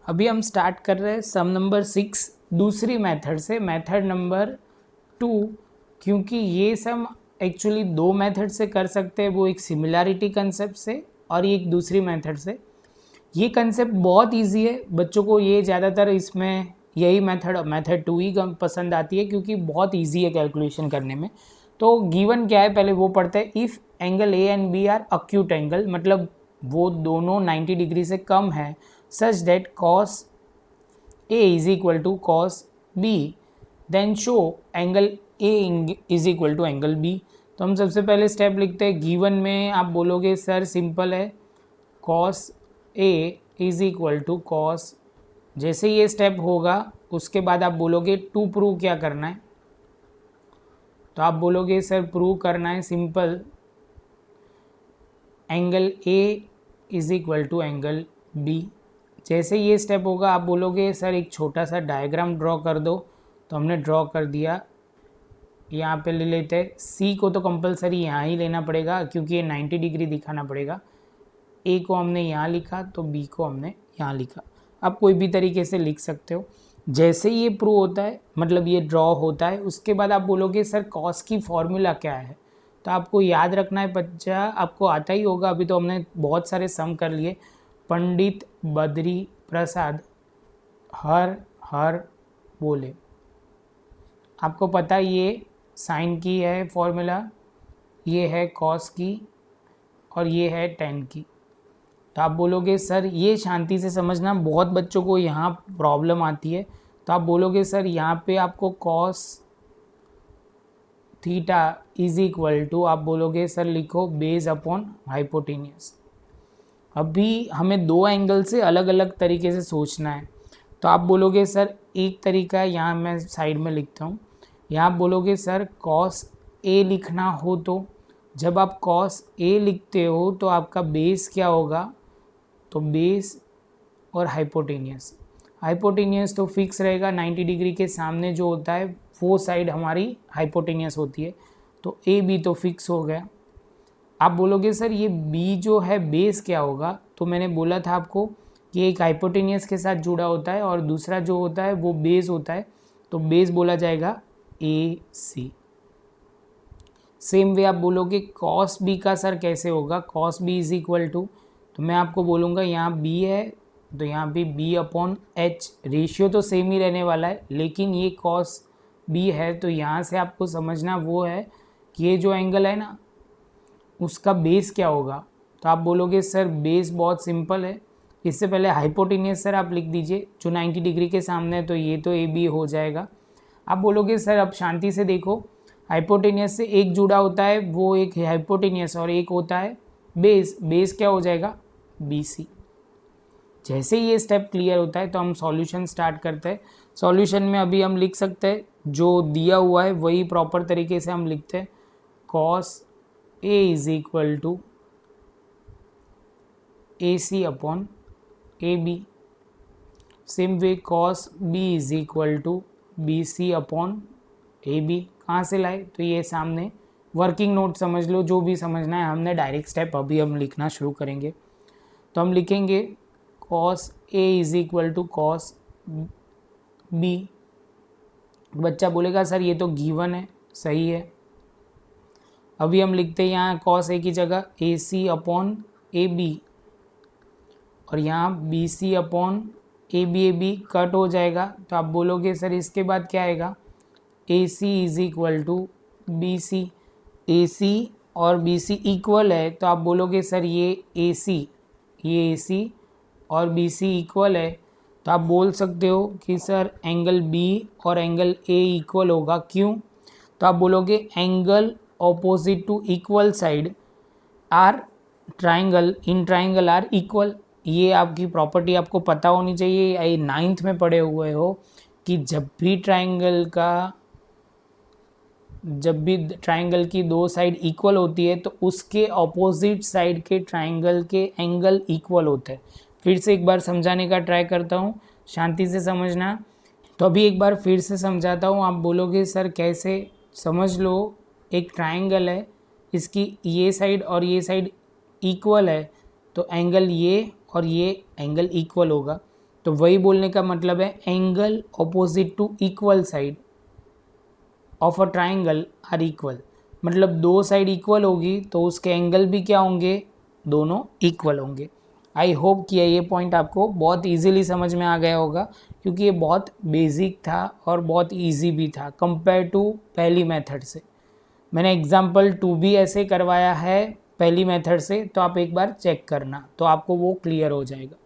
अभी हम स्टार्ट कर रहे हैं सम नंबर 6 दूसरी मेथड से, मेथड नंबर 2। क्योंकि ये सम एक्चुअली दो मेथड से कर सकते हैं, वो एक सिमिलैरिटी कंसेप्ट से और एक दूसरी मेथड से। ये कंसेप्ट बहुत इजी है, बच्चों को ये ज़्यादातर इसमें यही मेथड 2 ही पसंद आती है क्योंकि बहुत इजी है कैलकुलेशन करने में। तो गिवन क्या है पहले वो पढ़ते हैं। If angle A and B are acute angle, मतलब वो दोनों 90 डिग्री से कम है, such that cos A is equal to cos B, then show angle A is equal to angle B. तो हम सबसे पहले स्टेप लिखते हैं। गिवन में आप बोलोगे सर सिंपल है, cos A is equal to cos. जैसे ये स्टेप होगा उसके बाद आप बोलोगे टू प्रूव क्या करना है। तो आप बोलोगे सर प्रूव करना है simple, angle A is equal to angle B. जैसे ये स्टेप होगा आप बोलोगे सर एक छोटा सा डायग्राम ड्रॉ कर दो। तो हमने ड्रॉ कर दिया। यहाँ पे ले लेते हैं, सी को तो कंपलसरी यहाँ ही लेना पड़ेगा क्योंकि ये 90 डिग्री दिखाना पड़ेगा। ए को हमने यहाँ लिखा तो बी को हमने यहाँ लिखा। आप कोई भी तरीके से लिख सकते हो। जैसे ये प्रूव होता है, मतलब ये ड्रॉ होता है, उसके बाद आप बोलोगे सर कॉस की फॉर्मूला क्या है। तो आपको याद रखना है बच्चा, आपको आता ही होगा, अभी तो हमने बहुत सारे सम कर लिए। पंडित बद्री प्रसाद हर हर बोले। आपको पता ये साइन की है फॉर्मूला, ये है कॉस की और ये है टेन की। तो आप बोलोगे सर ये शांति से समझना, बहुत बच्चों को यहाँ प्रॉब्लम आती है। तो आप बोलोगे सर यहाँ पे आपको cos theta is equal to, आप बोलोगे सर लिखो बेस अपॉन हाइपोटेनियस। अभी हमें दो एंगल से अलग अलग तरीके से सोचना है। तो आप बोलोगे सर एक तरीका है, यहाँ मैं साइड में लिखता हूँ। यहाँ आप बोलोगे सर कॉस ए लिखना हो तो जब आप कॉस ए लिखते हो तो आपका बेस क्या होगा, तो बेस और हाइपोटेनियस तो फिक्स रहेगा। 90 डिग्री के सामने जो होता है वो साइड हमारी हाइपोटेनियस होती है। तो ए बी तो फिक्स हो गया। आप बोलोगे सर ये बी जो है बेस क्या होगा। तो मैंने बोला था आपको कि एक हाइपोटेनियस के साथ जुड़ा होता है और दूसरा जो होता है वो बेस होता है। तो बेस बोला जाएगा ए सी। सेम वे आप बोलोगे कॉस बी का सर कैसे होगा, cos B is equal to, तो मैं आपको बोलूँगा यहाँ बी है तो यहाँ भी बी अपॉन एच। रेशियो तो सेम ही रहने वाला है, लेकिन ये कॉस बी है तो यहाँ से आपको समझना वो है कि ये जो एंगल है ना उसका बेस क्या होगा। तो आप बोलोगे सर बेस बहुत सिंपल है। इससे पहले हाइपोटेनियस सर आप लिख दीजिए जो 90 डिग्री के सामने है, तो ये तो ए बी हो जाएगा। आप बोलोगे सर अब शांति से देखो, हाइपोटेनियस से एक जुड़ा होता है वो एक हाइपोटेनियस और एक होता है बेस। बेस क्या हो जाएगा, बी सी। जैसे ये स्टेप क्लियर होता है तो हम सॉल्यूशन स्टार्ट करते हैं। सॉल्यूशन में अभी हम लिख सकते हैं जो दिया हुआ है वही प्रॉपर तरीके से हम लिखते हैं। Cos A is equal to A C upon A B. Same way cos B is equal to B C upon A B. कहाँ से लाए, तो ये सामने वर्किंग नोट समझ लो, जो भी समझना है। हमने डायरेक्ट स्टेप अभी हम लिखना शुरू करेंगे। तो हम लिखेंगे cos A is equal to cos B. बच्चा बोलेगा सर ये तो गिवन है, सही है। अभी हम लिखते हैं यहाँ कॉस ए की जगह ए सी अपॉन ए बी और यहाँ B C upon A B cut हो जाएगा। तो आप बोलोगे सर इसके बाद क्या आएगा, A C is equal to B C. A C और बी सी इक्वल है तो आप बोलोगे सर ये ए सी और बी सी इक्वल है। तो आप बोल सकते हो कि सर एंगल बी और एंगल ए इक्वल होगा। क्यों, तो आप बोलोगे angle opposite to equal side are triangle in triangle are equal. ये आपकी प्रॉपर्टी आपको पता होनी चाहिए, ये 9th में पढ़े हुए हो कि जब भी ट्राइंगल की दो साइड इक्वल होती है तो उसके ऑपोजिट साइड के ट्राइंगल के एंगल इक्वल होते हैं। फिर से एक बार समझाने का ट्राई करता हूँ, शांति से समझना। तो अभी एक बार फिर से समझाता हूँ। आप बोलोगे सर कैसे, समझ लो एक ट्राइंगल है, इसकी ये साइड और ये साइड इक्वल है तो एंगल ये और ये एंगल इक्वल होगा। तो वही बोलने का मतलब है angle opposite to equal side of a triangle are equal, मतलब दो साइड इक्वल होगी तो उसके एंगल भी क्या होंगे, दोनों इक्वल होंगे। आई होप कि ये पॉइंट आपको बहुत इजीली समझ में आ गया होगा, क्योंकि ये बहुत बेसिक था और बहुत इजी भी था कंपेयर टू पहली मेथड से। मैंने एग्जाम्पल 2 भी ऐसे करवाया है पहली मेथड से, तो आप एक बार चेक करना तो आपको वो क्लियर हो जाएगा।